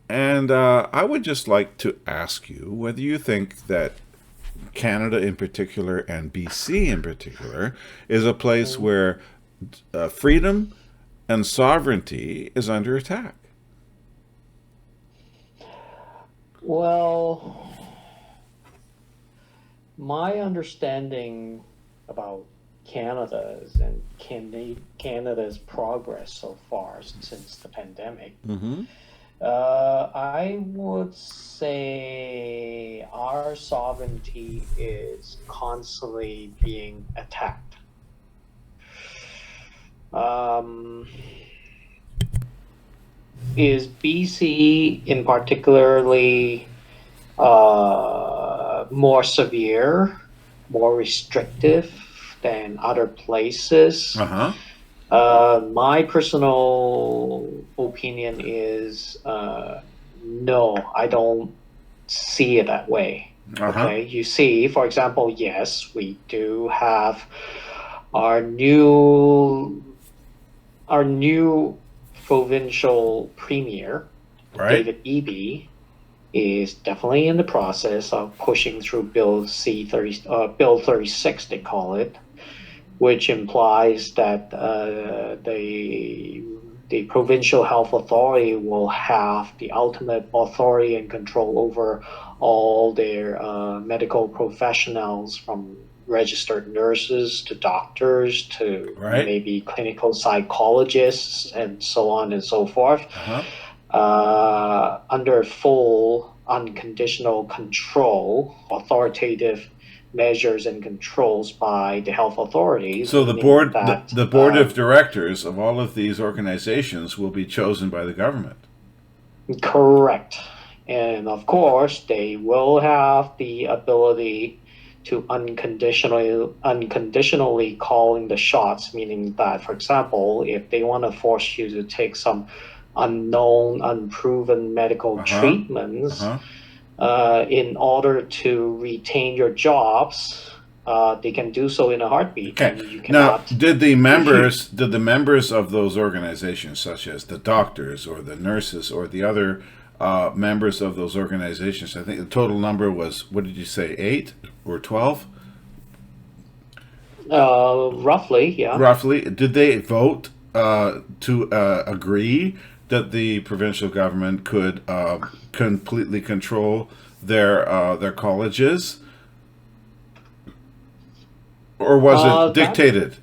And I would just like to ask you whether you think that Canada in particular and BC in particular is a place Mm. where freedom and sovereignty is under attack. Well, my understanding about Canada's progress so far since the pandemic, Mm-hmm. I would say our sovereignty is constantly being attacked. Um, is BC in particularly more severe, more restrictive than other places? Uh huh. My personal opinion is no, I don't see it that way. Uh huh. Okay, you see, for example, yes, we do have our new our new provincial premier, Right. David Eby, is definitely in the process of pushing through Bill 36, they call it, which implies that the provincial health authority will have the ultimate authority and control over all their medical professionals, from registered nurses to doctors to Right. maybe clinical psychologists and so on and so forth, Uh huh. under full unconditional control, authoritative measures and controls by the health authorities, So meaning that the board of directors of all of these organizations will be chosen by the government. correct. And of course, they will have the ability to unconditionally calling the shots, meaning that, for example, if they want to force you to take some unknown, unproven medical Uh huh. Uh treatments huh. in order to retain your jobs, they can do so in a heartbeat, Okay. and you Now, cannot. did the members of those organizations, such as the doctors or the nurses or the other members of those organizations, I think the total number was, what did you say, 8 or 12, Roughly, yeah. roughly? Did they vote to agree that the provincial government could completely control their colleges, or was it That dictated?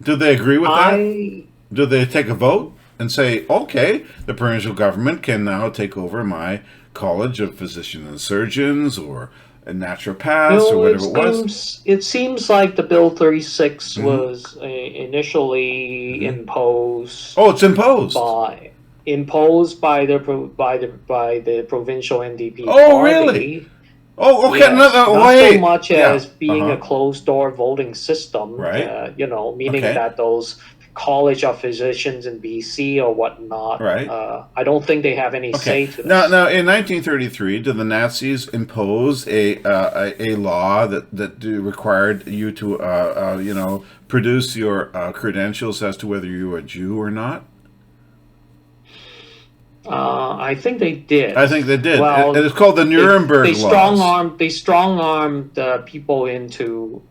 Did they agree with that? I Do they take a vote and say, okay, the provincial government can now take over my college of physicians and surgeons or naturopaths or No, whatever it was? it seems like the Bill 36 Hmm. was initially Hmm. imposed Oh, it's imposed. by imposed by the provincial NDP Oh, really? party. Oh, okay. No, Yes, no, not so wait. much Yeah. as Uh being a huh. closed door voting system, Right. meaning Okay. that those College of Physicians in BC or whatnot, Right. I don't think they have any Okay. say to Now, this. in 1933, did the Nazis impose a law required you to produce your credentials as to whether you were a Jew or not? I think they did. I think they did. It Well, is called the they Nuremberg laws. strong armed people into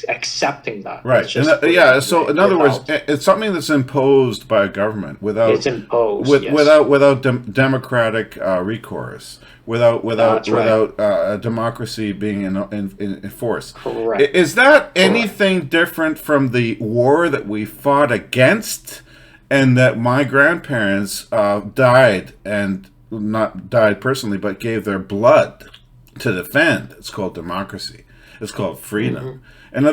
accepting that. Let's Right. And just put it yeah, that so way. in other words, Without it's something that's imposed by a government It's imposed, yes, without democratic recourse, that's right. without a democracy being in force. Correct, Is that correct. anything different from the war that we fought against, and that my grandparents died, and not died personally, but gave their blood to defend? It's called democracy. It's called freedom. Hmm. In Hmm.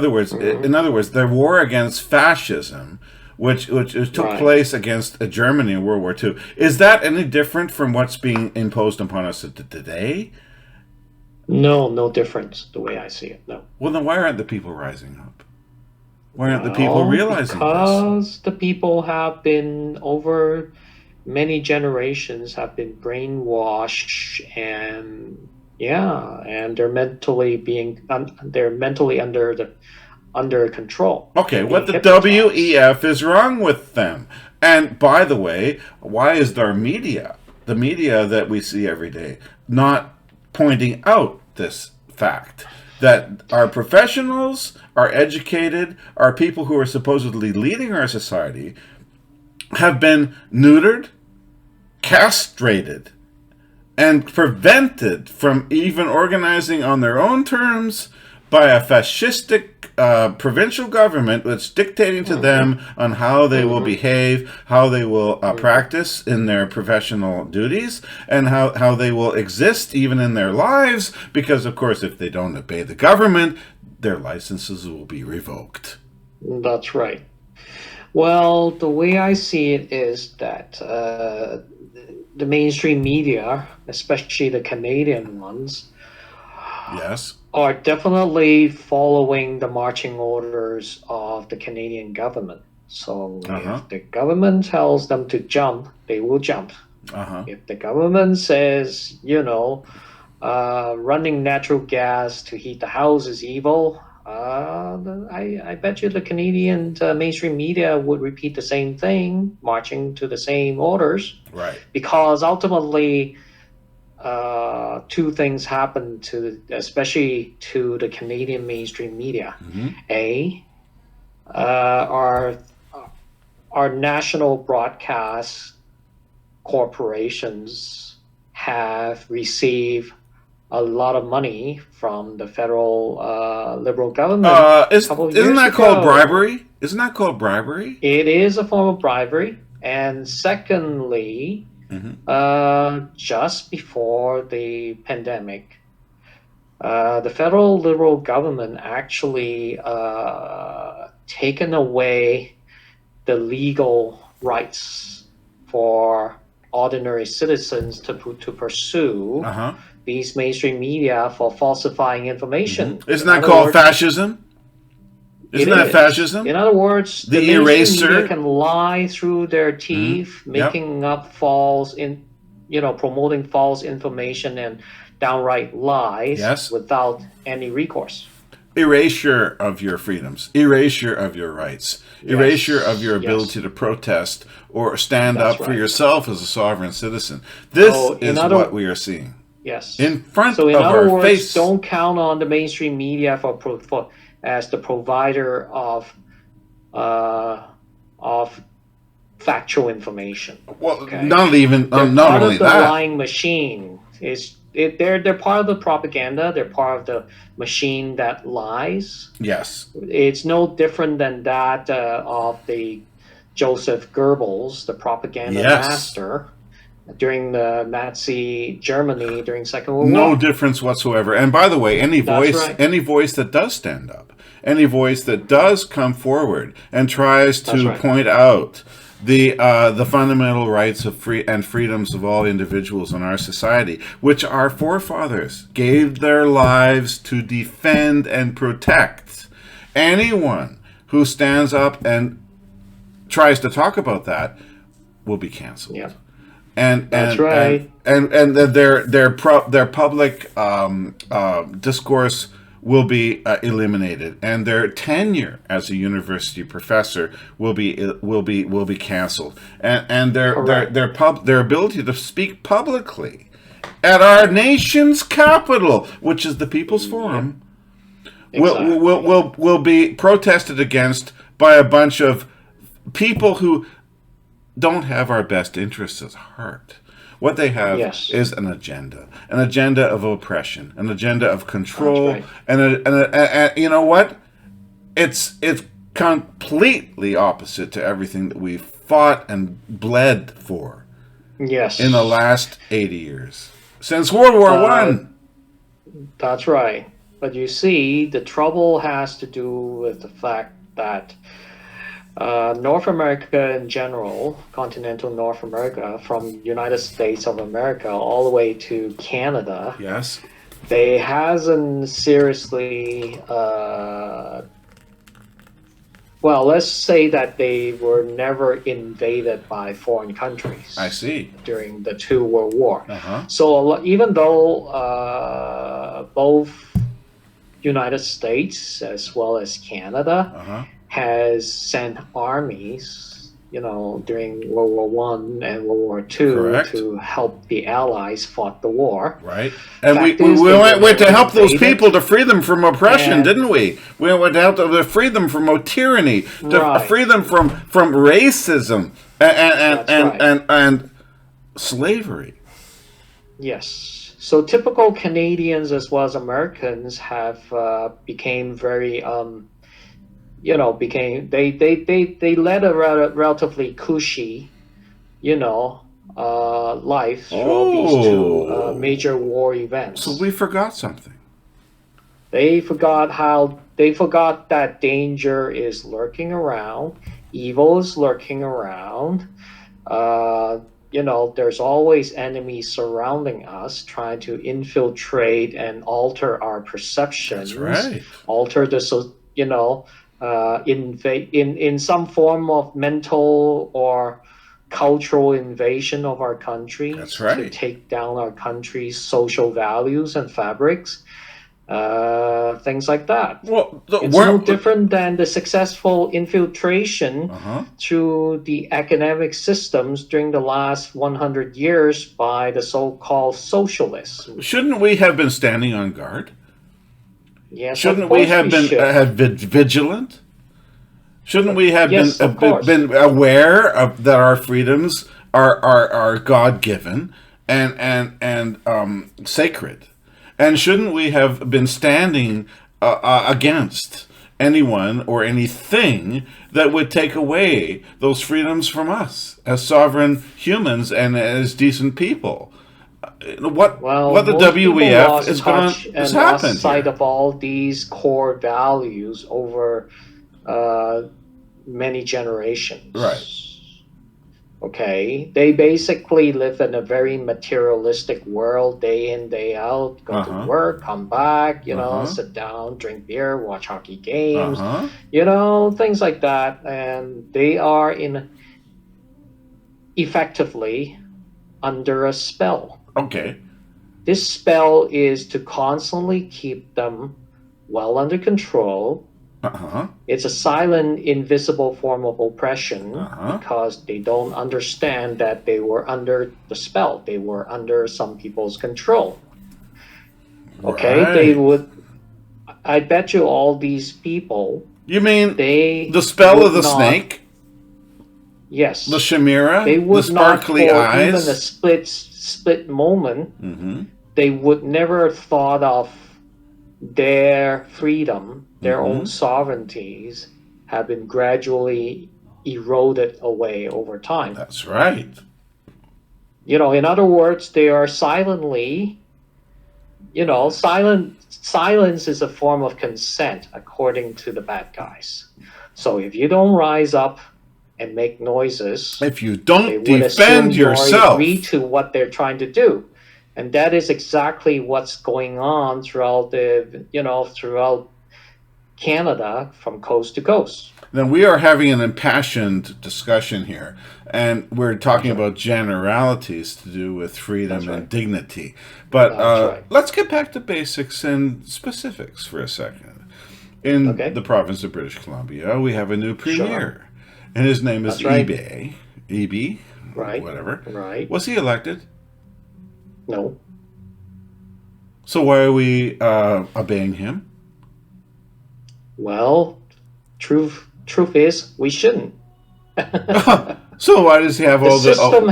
other words, their war against fascism, which took Right. place against Germany in World War II, is that any different from what's being imposed upon us today? No, no difference the way I see it. No. Well, then why aren't the people rising up? Why aren't the people Well, realizing this? because the people have been over many generations have been brainwashed, and yeah, and they're mentally under control Okay, and what being the hypnotized. WEF is wrong with them? And by the way, why is our media, the media that we see every day, not pointing out this fact? That our professionals, our educated, our people who are supposedly leading our society have been neutered, castrated, and prevented from even organizing on their own terms by a fascistic provincial government that's dictating to them on how they will behave, how they will practice in their professional duties, and how they will exist even in their lives, because, of course, if they don't obey the government, their licenses will be revoked. That's right. Well, the way I see it is that the mainstream media, especially the Canadian ones, Yes. are definitely following the marching orders of the Canadian government. So Uh-huh. if the government tells them to jump, they will jump. Uh-huh. If the government says, running natural gas to heat the house is evil, I bet you the Canadian mainstream media would repeat the same thing, marching to the same orders, Right. because ultimately, two things happen especially to the Canadian mainstream media. Mm-hmm. Our national broadcast corporations have received a lot of money from the federal Liberal government a couple of Isn't years that called ago. bribery? Isn't that called bribery? It is a form of bribery. And secondly, just before the pandemic, the federal Liberal government actually taken away the legal rights for ordinary citizens to pursue these mainstream media for falsifying information. Isn't that called fascism? Isn't that fascism? In other words, The mainstream eraser media can lie through their teeth, making up promoting false information and downright lies without any recourse. Erasure of your freedoms, erasure of your rights, erasure of your ability to protest or stand up for yourself as a sovereign citizen. This is what we are seeing. Yes. In front of our face. Don't count on the mainstream media as the provider of factual information. Well, not even not only the that. Lying machine they're part of the propaganda. They're part of the machine that lies. Yes. It's no different than that of the Joseph Goebbels, the propaganda master during the Nazi Germany during Second World War. No difference whatsoever. And by the way, any voice that does stand up, any voice that does come forward and tries to point out the fundamental rights of freedoms of all individuals in our society, which our forefathers gave their lives to defend and protect. Anyone who stands up and tries to talk about that will be canceled. Yeah. And that's right. And their public discourse will be eliminated, and their tenure as a university professor will be canceled, and their ability to speak publicly at our nation's capital, which is the People's Forum, will be protested against by a bunch of people who don't have our best interests at heart. What they have is an agenda of oppression, an agenda of control, and you know what? It's completely opposite to everything that we've fought and bled for. Yes. In the last 80 years, since World War I. That's right. But you see, the trouble has to do with the fact that North America in general, continental North America, from United States of America all the way to Canada, they hasn't seriously, let's say that they were never invaded by foreign countries. I see. During the two World War. So even though both United States as well as Canada has sent armies during World War One and World War Two Correct. to help the Allies fought the war. Right. And we, Fact we, is, we they were went to never help those invaded. people to free them from oppression, And didn't we? We went to help them to free them from tyranny, to right, free them from racism that's right. and slavery. Yes. So typical Canadians as well as Americans have became very became they led a relatively cushy, life throughout these two Oh. major war So events. we forgot something. They forgot that danger is lurking around, evil is lurking around. There's always enemies surrounding us, trying to infiltrate and alter our That's perceptions, right. alter the in some form of mental or cultural invasion of our country That's to right. take down our country's social values and fabrics, things like that. Well, It's no different than the successful infiltration uh-huh. through the academic systems during the last 100 years by the so-called socialists. Shouldn't we have been standing on guard? Yes, of Shouldn't we course have we been should. vigilant? Shouldn't we have Yes, of course. been aware of that our freedoms are God given and sacred? And shouldn't we have been standing against anyone or anything that would take away those freedoms from us as sovereign humans and as decent people? What Well, the most people WEF lost is going touch has and lost happened sight here? of all these core values over uh, many generations. Right. Okay, they basically live in a very materialistic world, day in, day out. Go to Uh-huh. work, come back, Uh-huh. sit down, drink beer, watch hockey games, Uh-huh. things like that. And they are effectively under a spell. Okay. This spell is to constantly keep them well under control. Uh-huh. It's a silent, invisible form of oppression Uh-huh. because they don't understand that they were under the spell. They were under some people's control. Okay? Right. I bet you all these people, You mean they the spell of would the not, snake? yes, The chimera? they The would not sparkly for even a eyes? split moment, Mm-hmm. they would never thought of their freedom, their own Mm-hmm. sovereignties have been gradually eroded away over time. That's right. In other words, they are silently, silence is a form of consent according to the bad guys. So if you don't rise up and make noises, If you they don't would assume defend you already yourself. agree to what they're trying to do. And that is exactly what's going on throughout throughout Canada from coast to coast. Then we are having an impassioned discussion here, and we're talking That's right. about generalities to do with freedom That's and right. dignity. But That's right. let's get back to basics and specifics for a second. In Okay. the province of British Columbia, we have a new premier, and his name is That's right. Eby. Eby, Right. whatever. Right. Was he elected? No. So why are we obeying him? Well, truth is we shouldn't. So why does he have The all the? system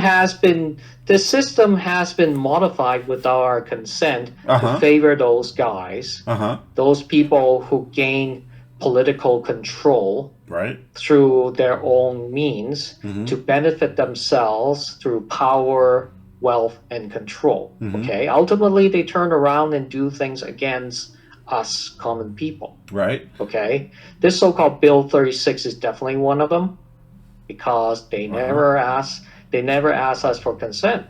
has been modified without our consent Uh-huh. to favor those guys, Uh-huh. those people who gain political control Right. through their own means Mhm. to benefit themselves through power, wealth, and control. Mhm. Okay, ultimately they turn around and do things against us common people. Right. Okay, this so-called Bill 36 is definitely one of them because they never ask us for consent.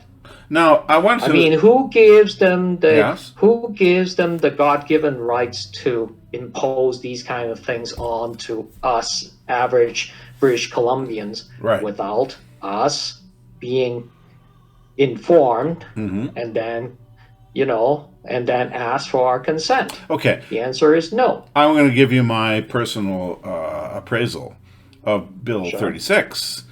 Now I want to. I mean, who gives them Yes. the God-given rights to impose these kind of things on to us average British Columbians Right. without us being informed Mhm. and then ask for our consent? Okay. The answer is no. I'm going to give you my personal appraisal of Bill Sure. 36.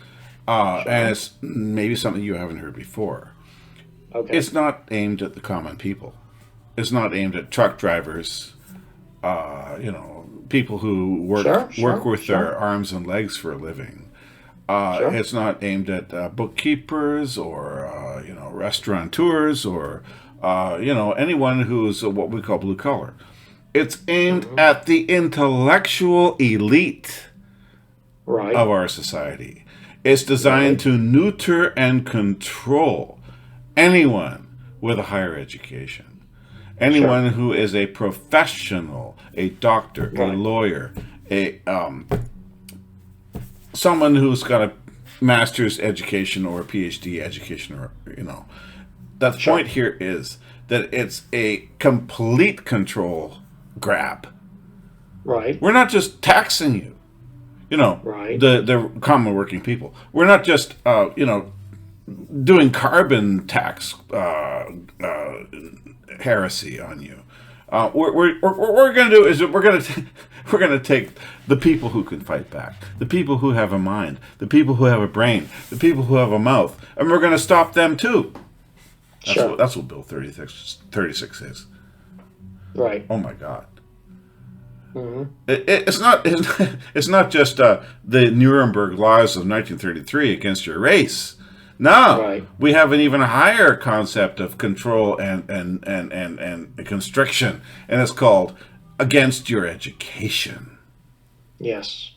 And Sure. it's maybe something you haven't heard before. Okay. It's not aimed at the common people. It's not aimed at truck drivers, people who Sure. work Sure. with their Sure. arms and legs for a living. Sure. It's not aimed at bookkeepers or restaurateurs or anyone who's what we call blue collar. It's aimed Hmm. at the intellectual elite Right. of our society. It's designed Right. to neuter and control anyone with a higher education, Sure. anyone who is a professional, a doctor, a Right. lawyer, a someone who's got a master's education or a PhD education, or The Sure. point here is that it's a complete control grab. Right. We're not just taxing you, Right. the common working people. We're not just doing carbon tax heresy on you. What we're going to do is we're going to take the people who can fight back, the people who have a mind, the people who have a brain, the people who have a mouth, and we're going to stop them too. Sure. That's what Bill 36 is. Right. Oh my God. Hmm. It's not just the Nuremberg laws of 1933 against your race. No, Right. we have an even higher concept of control and constriction, and it's called against your education. Yes.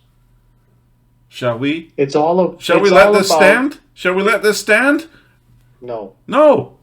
Shall we? It's all. Shall we It's let all this about. stand? Shall we let this stand? No. No.